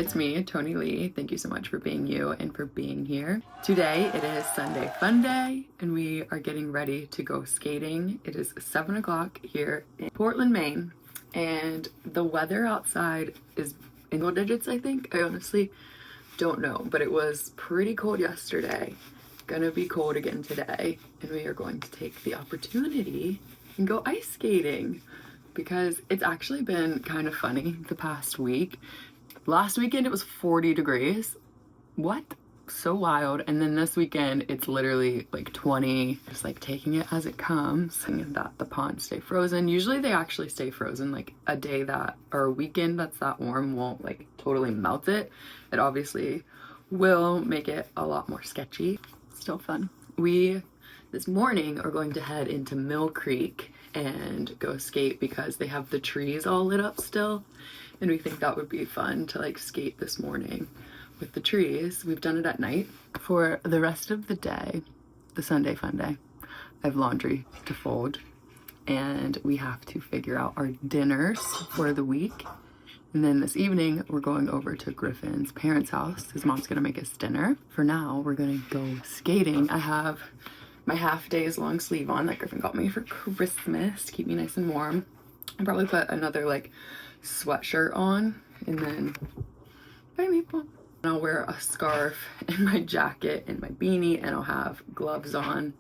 it's me, Toni-Lee. Thank you so much for being you and for being here. Today it is Sunday Fun Day and we are getting ready to go skating. It is 7 o'clock here in Portland, Maine, and the weather outside is single digits, I think. I honestly don't know, but it was pretty cold yesterday. Gonna be cold again today, and we are going to take the opportunity and go ice skating because it's actually been kind of funny the past week. Last weekend it was 40 degrees. What? So wild. And then this weekend it's literally like 20. Just like taking it as it comes, and that the ponds stay frozen. Usually they actually stay frozen. Like a day that, or a weekend that's that warm won't like totally melt it. It obviously will make it a lot more sketchy. Still fun. We this morning are going to head into Millcreek and go skate because they have the trees all lit up still, and we think that would be fun to like skate this morning with the trees. We've done it at night. For the rest of the day, the Sunday Fun Day, I have laundry to fold and we have to figure out our dinners for the week. And then this evening, we're going over to Griffin's parents' house. His mom's gonna make us dinner. For now, we're gonna go skating. I have my half day's long sleeve on that Griffin got me for Christmas to keep me nice and warm. I'll probably put another like sweatshirt on and then bye Maple. I'll wear a scarf and my jacket and my beanie, and I'll have gloves on.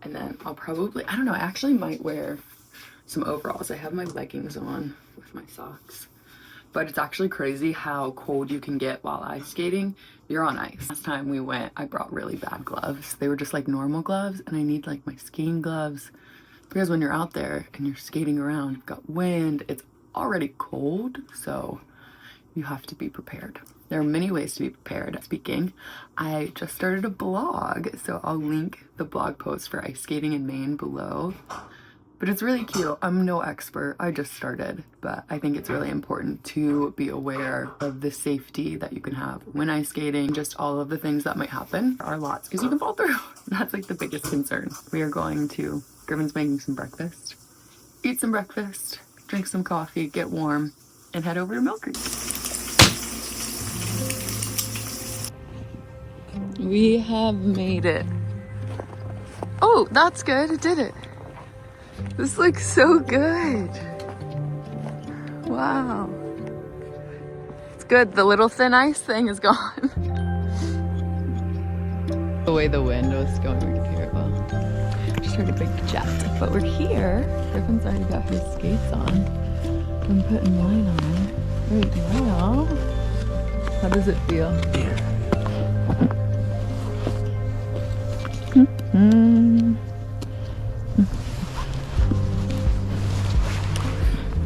And then I'll probably, I don't know, I actually might wear some overalls. I have my leggings on with my socks. But it's actually crazy how cold you can get while ice skating. You're on ice. Last time we went, I brought really bad gloves. They were just like normal gloves, and I need like my skiing gloves because when you're out there and you're skating around, you've got wind, it's already cold, so you have to be prepared. There are many ways to be prepared. Speaking, I just started a blog, so I'll link the blog post for ice skating in Maine below. But it's really cute. I'm no expert, I just started, but I think it's really important to be aware of the safety that you can have when ice skating, just all of the things that might happen are lots, because you can fall through. That's like the biggest concern. We are going to, Griffin's making some breakfast, eat some breakfast, drink some coffee, get warm, and head over to Millcreek. We have made it. Oh, that's good, it did it. This looks so good. Wow. It's good. The little thin ice thing is gone. The way the wind was going, we could hear it well. Just heard a big jet. But we're here. Griffin's already got his skates on. I'm putting mine on right now. How does it feel?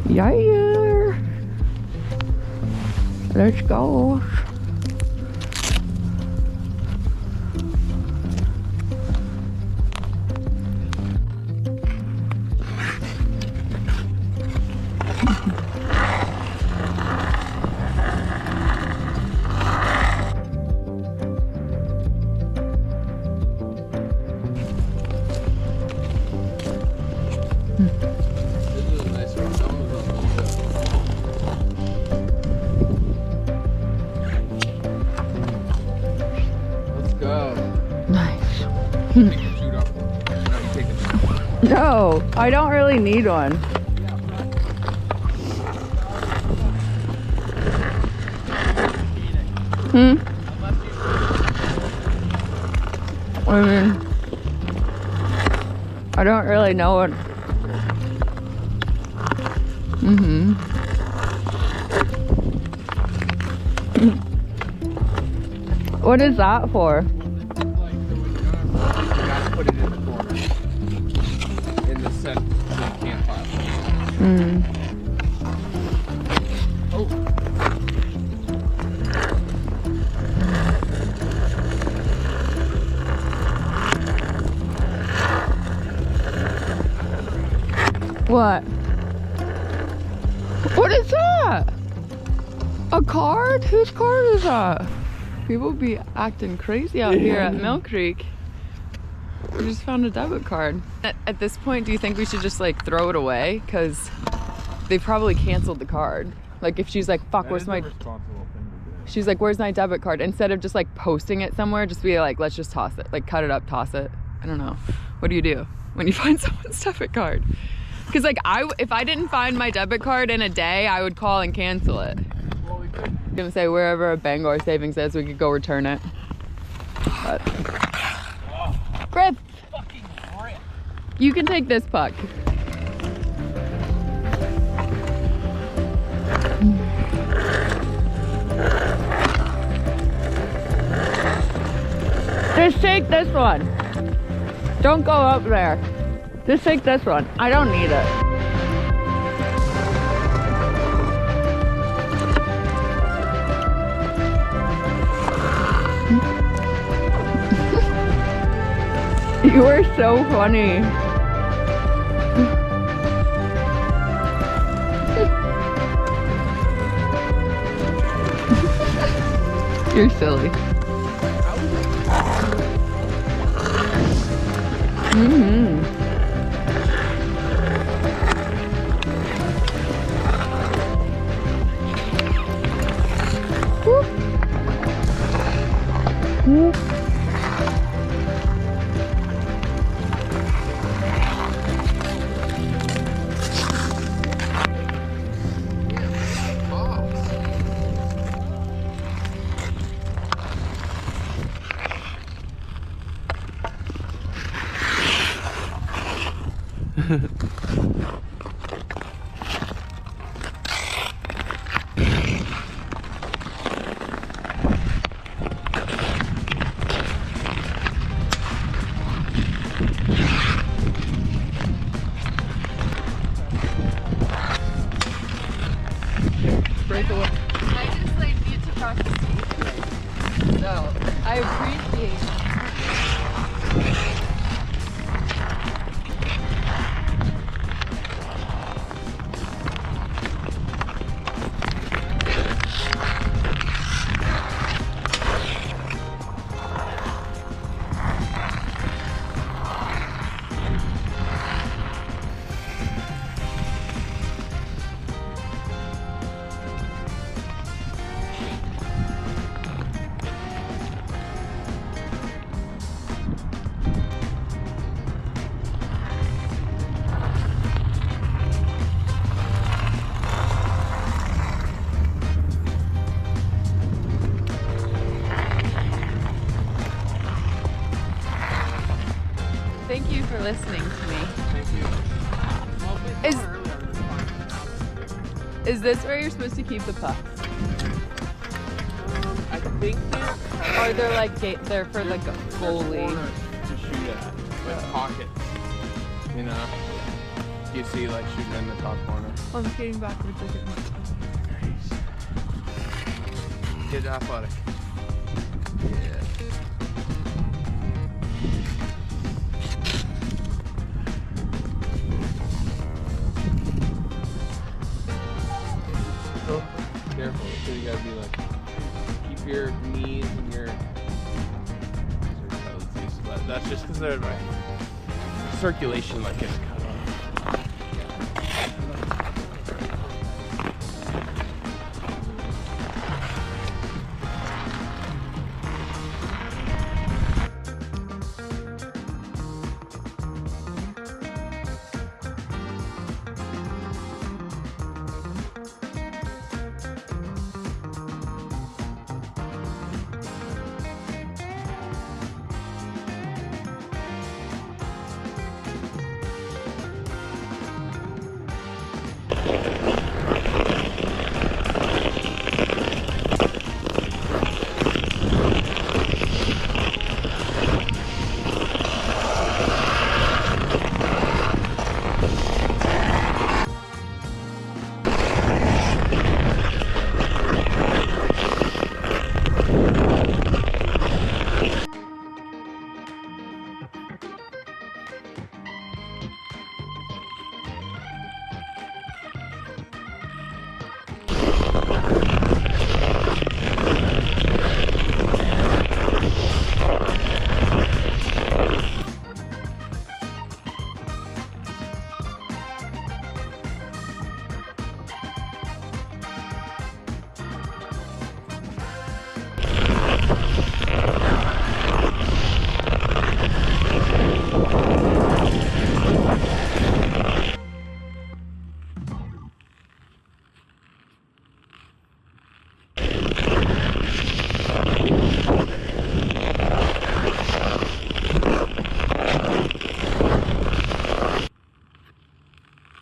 Yeah, let's go. No, I don't really need one. I mean, I don't really know what. What is that for? Put it in the corner. In the center, so you can't pop. Oh. What? What is that? A card? Whose card is that? People be acting crazy out here at Millcreek. We just found a debit card. At this point, do you think we should just like throw it away? Because they probably canceled the card. Like if she's like, fuck, where's my... responsible thing to do. she's like, where's my debit card? Instead of just like posting it somewhere, just be like, let's just toss it. Like cut it up, toss it. I don't know. What do you do when you find someone's debit card? Because like if I didn't find my debit card in a day, I would call and cancel it. Well, we could. I'm gonna say wherever a Bangor savings is, we could go return it. But Griff, Fucking grip. you can take this puck. Just take this one. Don't go up there. Just take this one. I don't need it. You are so funny. You're silly. I just laid beats across the sea. So I appreciate it. Thank you for listening to me. Thank you. Is this where you're supposed to keep the pucks? I think Or they're like they're for like a goalie. to shoot at with pockets. You know, you see like shooting in the top corner. Oh, I'm skating backwards. Look at me. Nice. Get athletic. Yeah. Oh, careful. So you gotta be like, keep your knees and your toes loose. But that's just because they're like circulation like gets cut off.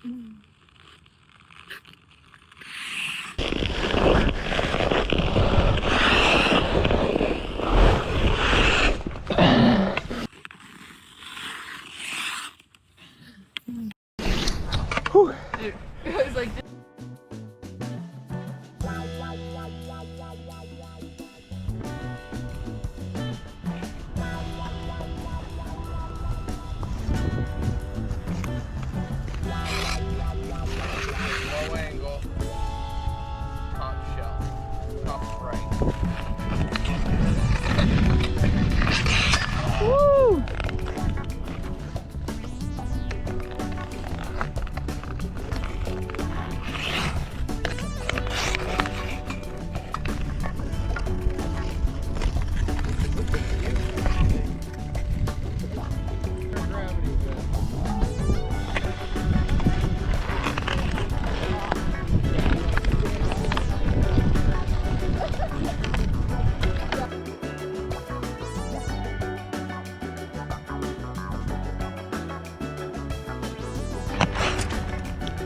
Dude, it was like. Low angle. Top shelf. Top right. Woo!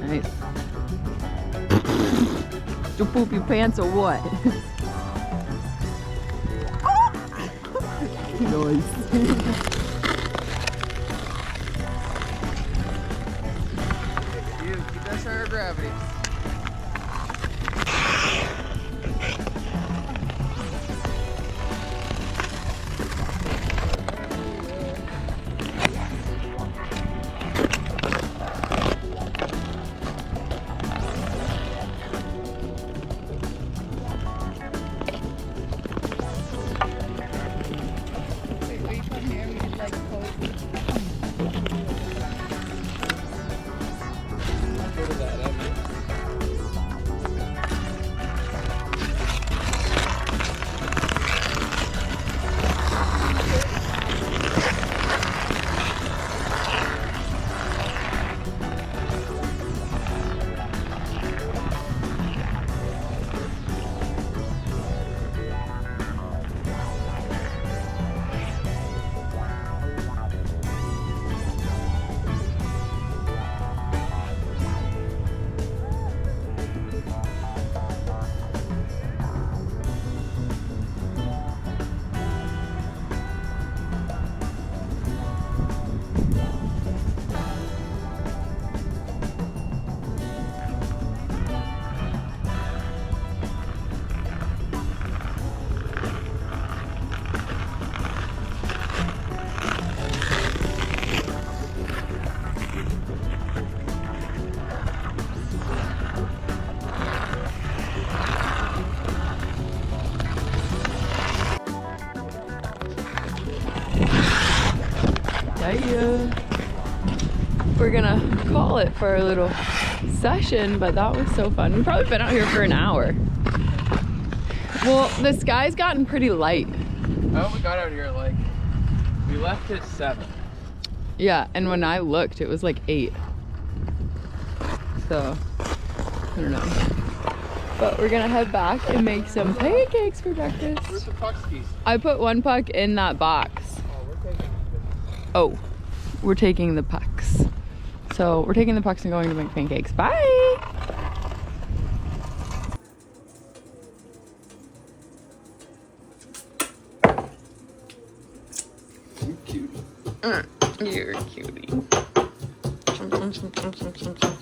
Nice. You poop your pants or what? Nice. Keep that center of gravity. We're gonna call it for our little session, but that was so fun. We've probably been out here for an hour. Well, the sky's gotten pretty light. Oh, we got out here like, we left at 7. Yeah, and when I looked, it was like 8. So, I don't know. But we're gonna head back and make some pancakes for breakfast. Where's the puck skis? I put one puck in that box. Oh, We're taking the pucks. So we're taking the pucks and going to make pancakes. Bye! you cute. You're a cutie.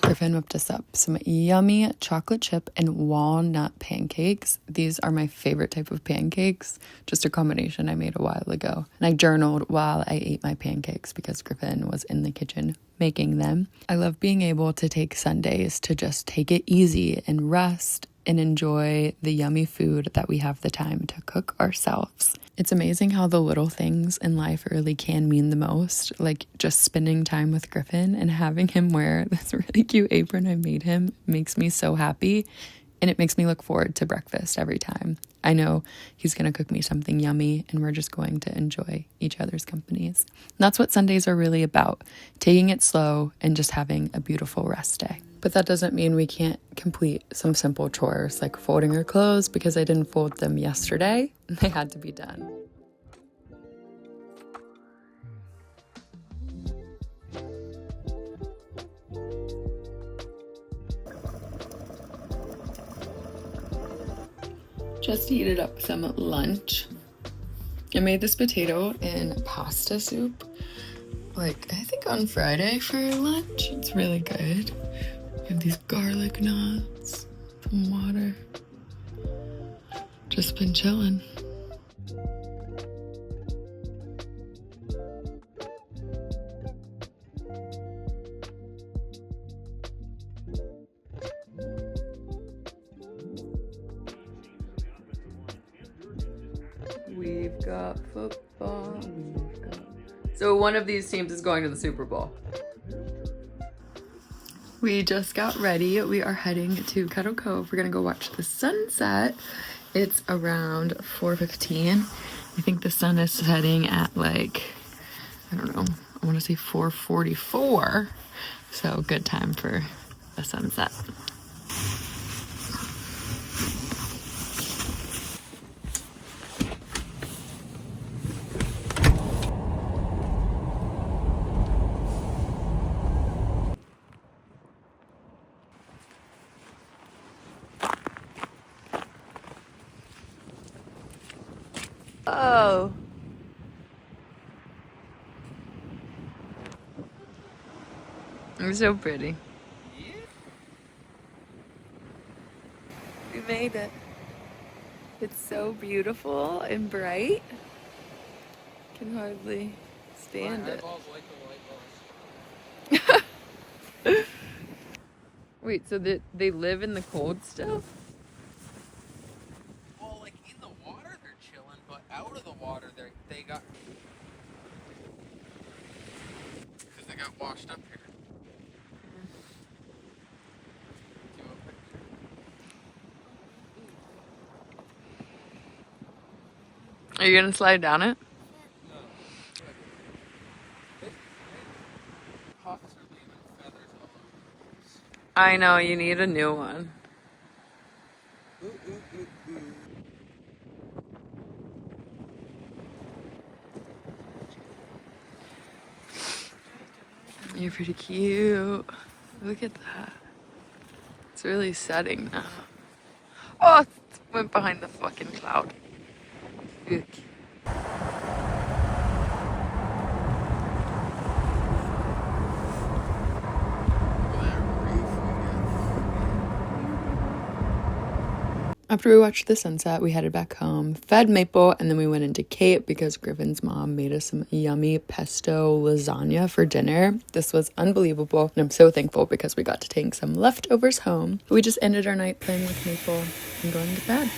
Griffin whipped us up some yummy chocolate chip and walnut pancakes. These are my favorite type of pancakes. Just a combination I made a while ago. And I journaled while I ate my pancakes because Griffin was in the kitchen making them. I love being able to take Sundays to just take it easy and rest and enjoy the yummy food that we have the time to cook ourselves. It's amazing how the little things in life really can mean the most. Like just spending time with Griffin and having him wear this really cute apron I made him makes me so happy. And it makes me look forward to breakfast every time. I know he's going to cook me something yummy and we're just going to enjoy each other's companies. And that's what Sundays are really about, taking it slow and just having a beautiful rest day. But that doesn't mean we can't complete some simple chores like folding our clothes because I didn't fold them yesterday. They had to be done. Just heated up some lunch. I made this potato and pasta soup, like, I think on Friday for lunch. It's really good. We have these garlic knots, some water. Just been chilling. We've got football. So one of these teams is going to the Super Bowl. We just got ready. We are heading to Kettle Cove. We're gonna go watch the sunset. It's around 4:15. I think the sun is setting at like, I don't know, I want to say 4:44. So good time for the sunset. Oh. It's so pretty. We made it. It's so beautiful and bright. Can hardly stand it. Wait, so they live in the cold still? Well, like in the water they're chilling, but out of the water they got because they got washed up here. Are you gonna slide down it? No. Hawks are leaving feathers all over the place. I know, you need a new one. Ooh, ooh, ooh, ooh. You're pretty cute. Look at that. It's really setting now. Oh, it went behind the fucking cloud. Yuck. After we watched the sunset, we headed back home, fed Maple, and then we went into Kate because Griffin's mom made us some yummy pesto lasagna for dinner. This was unbelievable, and I'm so thankful because we got to take some leftovers home. We just ended our night playing with Maple and going to bed.